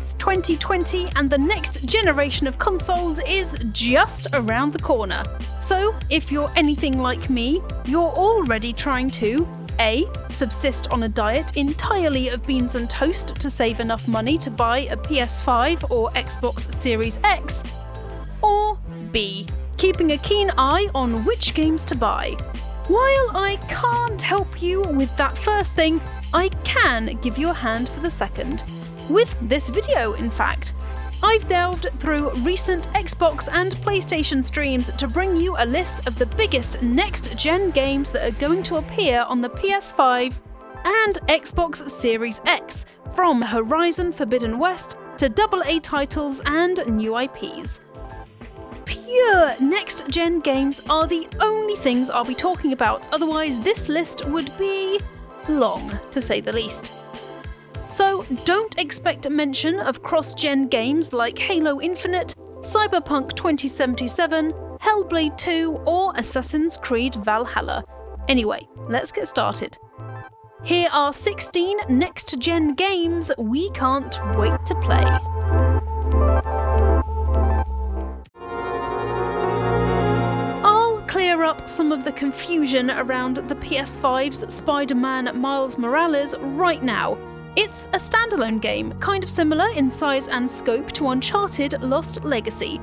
It's 2020 and the next generation of consoles is just around the corner. So, if you're anything like me, you're already trying to A. Subsist on a diet entirely of beans and toast to save enough money to buy a PS5 or Xbox Series X, or B. Keeping a keen eye on which games to buy. While I can't help you with that first thing, I can give you a hand for the second. With this video, in fact. I've delved through recent Xbox and PlayStation streams to bring you a list of the biggest next-gen games that are going to appear on the PS5 and Xbox Series X, from Horizon Forbidden West to AA titles and new IPs. Pure next-gen games are the only things I'll be talking about, otherwise this list would be long, to say the least. So don't expect mention of cross-gen games like Halo Infinite, Cyberpunk 2077, Hellblade 2 or Assassin's Creed Valhalla. Anyway, let's get started. Here are 16 next-gen games we can't wait to play. I'll clear up some of the confusion around the PS5's Spider-Man Miles Morales right now. It's a standalone game, kind of similar in size and scope to Uncharted Lost Legacy.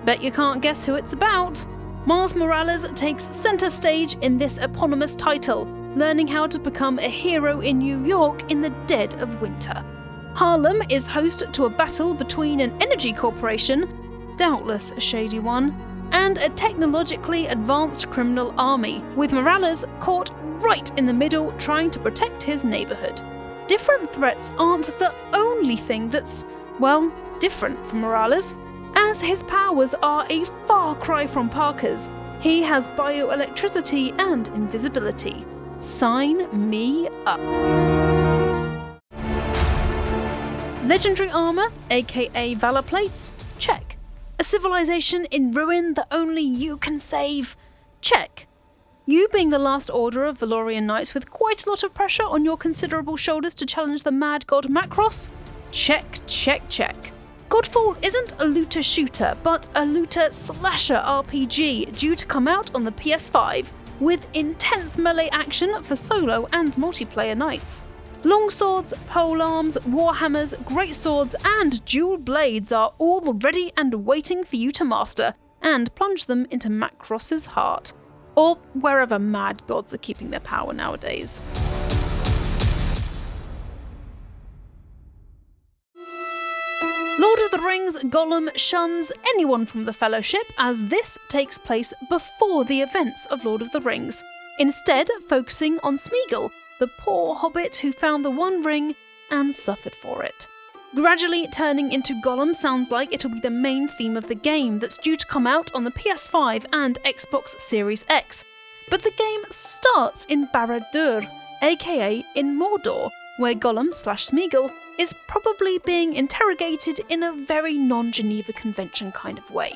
Bet you can't guess who it's about. Miles Morales takes centre stage in this eponymous title, learning how to become a hero in New York in the dead of winter. Harlem is host to a battle between an energy corporation, doubtless a shady one, and a technologically advanced criminal army, with Morales caught right in the middle trying to protect his neighbourhood. Different threats aren't the only thing that's, well, different from Morales, as his powers are a far cry from Parker's. He has bioelectricity and invisibility. Sign me up. Legendary armor, aka Valor Plates? Check. A civilization in ruin that only you can save? Check. You being the last order of Valorian knights with quite a lot of pressure on your considerable shoulders to challenge the mad god Macross? Check, check, check. Godfall isn't a looter-shooter, but a looter-slasher RPG due to come out on the PS5, with intense melee action for solo and multiplayer knights. Longswords, polearms, warhammers, greatswords and dual blades are all ready and waiting for you to master, and plunge them into Macross's heart. Or wherever mad gods are keeping their power nowadays. Lord of the Rings Gollum shuns anyone from the Fellowship, as this takes place before the events of Lord of the Rings, instead focusing on Smeagol, the poor hobbit who found the One Ring and suffered for it. Gradually turning into Gollum sounds like it'll be the main theme of the game that's due to come out on the PS5 and Xbox Series X. But the game starts in Barad-dûr, aka in Mordor, where Gollum/Smeagol is probably being interrogated in a very non-Geneva Convention kind of way.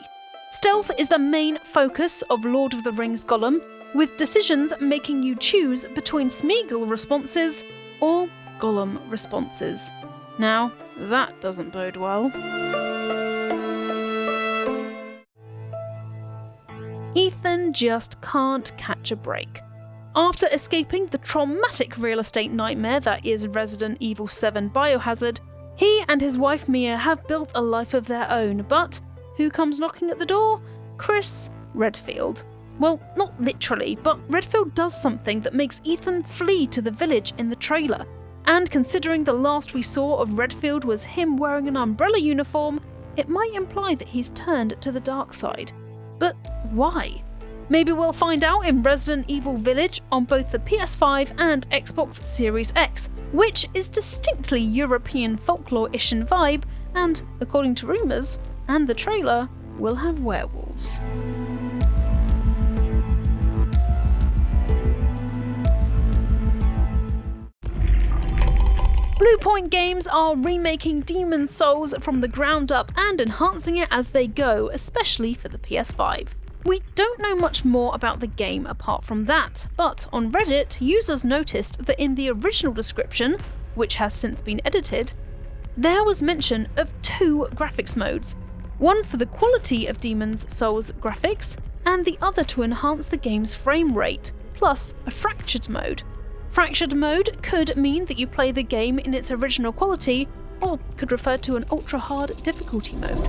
Stealth is the main focus of Lord of the Rings Gollum, with decisions making you choose between Smeagol responses or Gollum responses. Now, that doesn't bode well. Ethan just can't catch a break. After escaping the traumatic real estate nightmare that is Resident Evil 7 Biohazard, he and his wife Mia have built a life of their own, but who comes knocking at the door? Chris Redfield. Well, not literally, but Redfield does something that makes Ethan flee to the village in the trailer. And considering the last we saw of Redfield was him wearing an umbrella uniform, it might imply that he's turned to the dark side. But why? Maybe we'll find out in Resident Evil Village on both the PS5 and Xbox Series X, which is distinctly European folklore-ish in vibe, and, according to rumours, and the trailer, will have werewolves. Bluepoint Games are remaking Demon's Souls from the ground up and enhancing it as they go, especially for the PS5. We don't know much more about the game apart from that, but on Reddit, users noticed that in the original description, which has since been edited, there was mention of 2 graphics modes, one for the quality of Demon's Souls graphics, and the other to enhance the game's frame rate, plus a fractured mode. Fractured mode could mean that you play the game in its original quality, or could refer to an ultra-hard difficulty mode.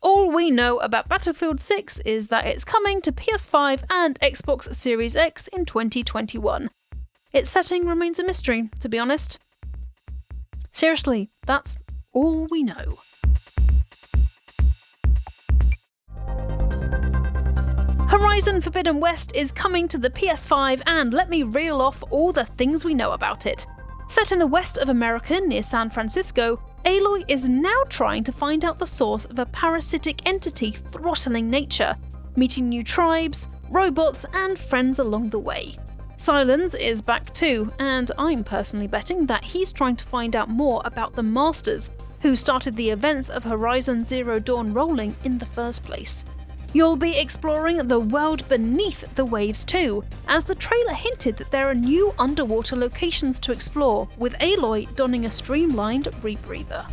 All we know about Battlefield 6 is that it's coming to PS5 and Xbox Series X in 2021. Its setting remains a mystery, to be honest. Seriously, that's all we know. Horizon Forbidden West is coming to the PS5, and let me reel off all the things we know about it. Set in the west of America near San Francisco, Aloy is now trying to find out the source of a parasitic entity throttling nature, meeting new tribes, robots, and friends along the way. Silence is back too, and I'm personally betting that he's trying to find out more about the Masters, who started the events of Horizon Zero Dawn rolling in the first place. You'll be exploring the world beneath the waves too, as the trailer hinted that there are new underwater locations to explore, with Aloy donning a streamlined rebreather.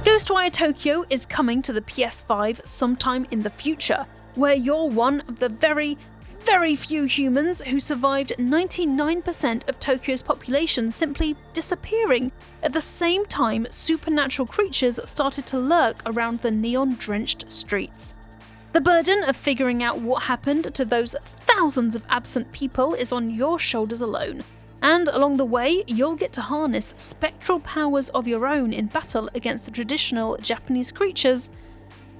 GHOSTWIRE Tokyo is coming to the PS5 sometime in the future, where you're one of the very few humans who survived 99% of Tokyo's population simply disappearing, at the same time supernatural creatures started to lurk around the neon-drenched streets. The burden of figuring out what happened to those thousands of absent people is on your shoulders alone, and along the way you'll get to harness spectral powers of your own in battle against the traditional Japanese creatures,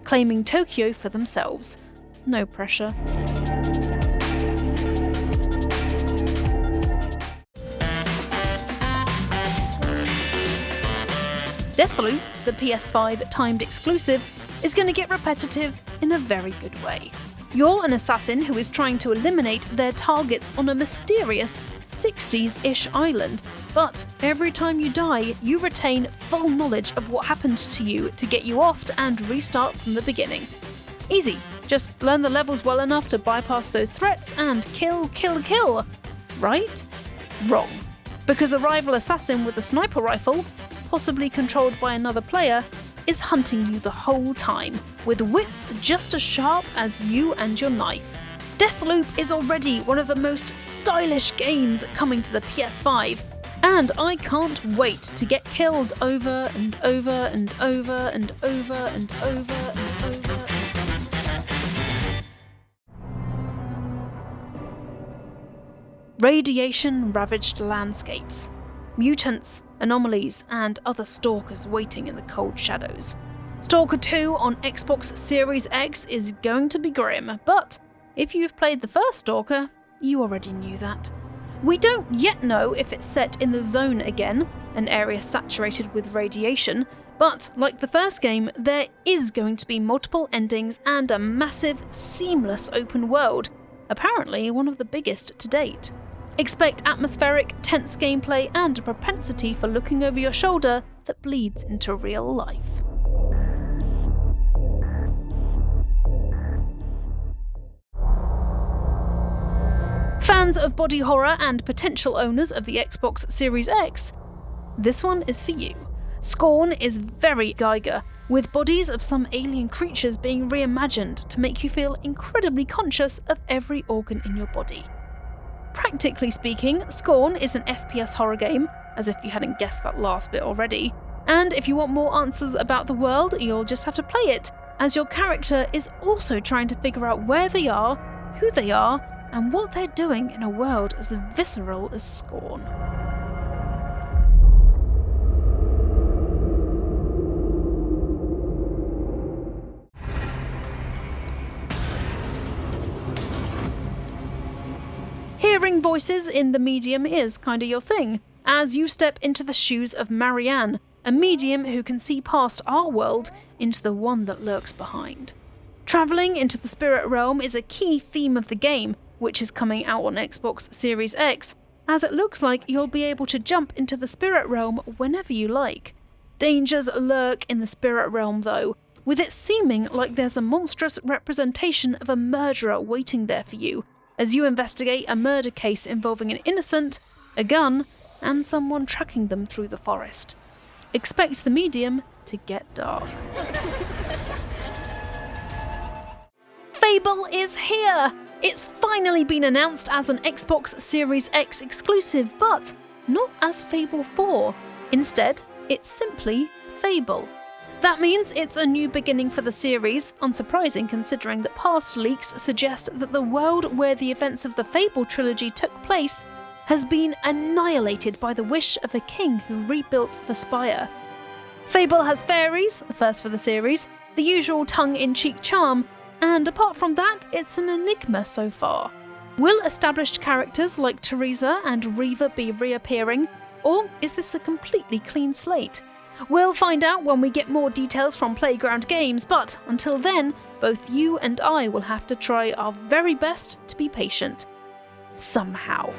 claiming Tokyo for themselves. No pressure. Deathloop, the PS5 timed exclusive, is going to get repetitive in a very good way. You're an assassin who is trying to eliminate their targets on a mysterious 60s-ish island, but every time you die, you retain full knowledge of what happened to you to get you offed and restart from the beginning. Easy, just learn the levels well enough to bypass those threats and kill. Right? Wrong. Because a rival assassin with a sniper rifle, possibly controlled by another player, is hunting you the whole time, with wits just as sharp as you and your knife. Deathloop is already one of the most stylish games coming to the PS5, and I can't wait to get killed over and over and over and over and over and over. Radiation-ravaged landscapes, mutants, anomalies, and other stalkers waiting in the cold shadows. Stalker 2 on Xbox Series X is going to be grim, but if you've played the first Stalker, you already knew that. We don't yet know if it's set in the Zone again, an area saturated with radiation, but like the first game, there is going to be multiple endings and a massive, seamless open world, apparently one of the biggest to date. Expect atmospheric, tense gameplay and a propensity for looking over your shoulder that bleeds into real life. Fans of body horror and potential owners of the Xbox Series X, this one is for you. SCORN is very Geiger, with bodies of some alien creatures being reimagined to make you feel incredibly conscious of every organ in your body. Practically speaking, SCORN is an FPS horror game, as if you hadn't guessed that last bit already, and if you want more answers about the world, you'll just have to play it, as your character is also trying to figure out where they are, who they are, and what they're doing in a world as visceral as SCORN. Hearing voices in the medium is kinda your thing, as you step into the shoes of Marianne, a medium who can see past our world into the one that lurks behind. Travelling into the spirit realm is a key theme of the game, which is coming out on Xbox Series X, as it looks like you'll be able to jump into the spirit realm whenever you like. Dangers lurk in the spirit realm though, with it seeming like there's a monstrous representation of a murderer waiting there for you as you investigate a murder case involving an innocent, a gun, and someone tracking them through the forest. Expect the medium to get dark. FABLE is here! It's finally been announced as an Xbox Series X exclusive, but not as FABLE 4. Instead, it's simply FABLE. That means it's a new beginning for the series, unsurprising considering that past leaks suggest that the world where the events of the FABLE trilogy took place has been annihilated by the wish of a king who rebuilt the spire. FABLE has fairies, a first for the series, the usual tongue-in-cheek charm, and apart from that, it's an enigma so far. Will established characters like Teresa and Reva be reappearing, or is this a completely clean slate? We'll find out when we get more details from Playground Games, but until then, both you and I will have to try our very best to be patient. Somehow.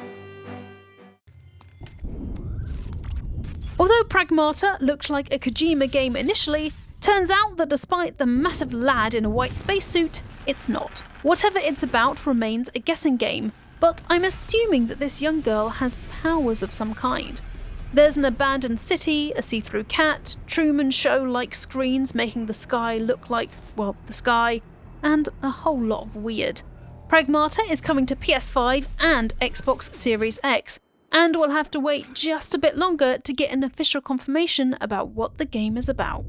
Although Pragmata looked like a Kojima game initially, turns out that despite the massive lad in a white spacesuit, it's not. Whatever it's about remains a guessing game, but I'm assuming that this young girl has powers of some kind. There's an abandoned city, a see-through cat, Truman Show-like screens making the sky look like, well, the sky, and a whole lot of weird. Pragmata is coming to PS5 and Xbox Series X, and we'll have to wait just a bit longer to get an official confirmation about what the game is about.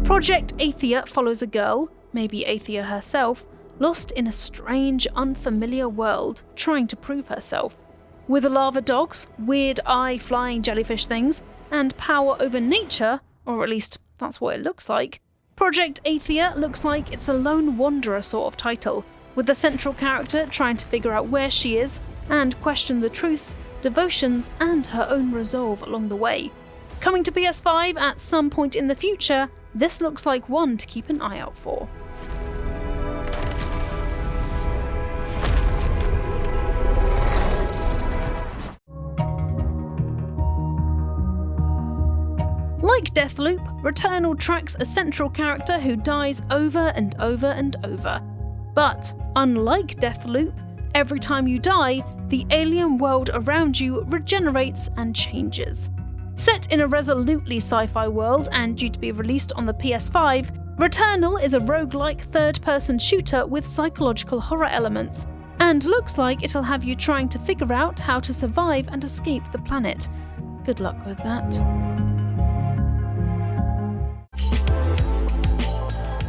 Project ATHIA follows a girl, maybe ATHIA herself, lost in a strange, unfamiliar world, trying to prove herself. With lava dogs, weird eye-flying jellyfish things, and power over nature, or at least that's what it looks like, Project ATHIA looks like it's a lone wanderer sort of title, with the central character trying to figure out where she is and question the truths, devotions, and her own resolve along the way. Coming to PS5 at some point in the future, this looks like one to keep an eye out for. Like Deathloop, Returnal tracks a central character who dies over and over and over. But, unlike Deathloop, every time you die, the alien world around you regenerates and changes. Set in a resolutely sci-fi world and due to be released on the PS5, Returnal is a roguelike third-person shooter with psychological horror elements, and looks like it'll have you trying to figure out how to survive and escape the planet. Good luck with that.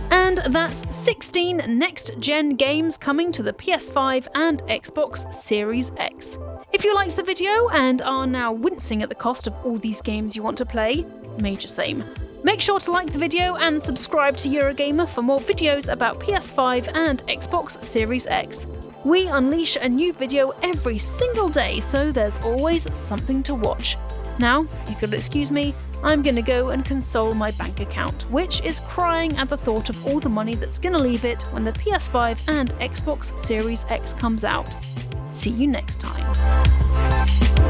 And that's 16 next-gen games coming to the PS5 and Xbox Series X. If you liked the video and are now wincing at the cost of all these games you want to play, major same. Make sure to like the video and subscribe to Eurogamer for more videos about PS5 and Xbox Series X. We unleash a new video every single day, so there's always something to watch. Now, if you'll excuse me, I'm gonna go and console my bank account, which is crying at the thought of all the money that's gonna leave it when the PS5 and Xbox Series X comes out. See you next time.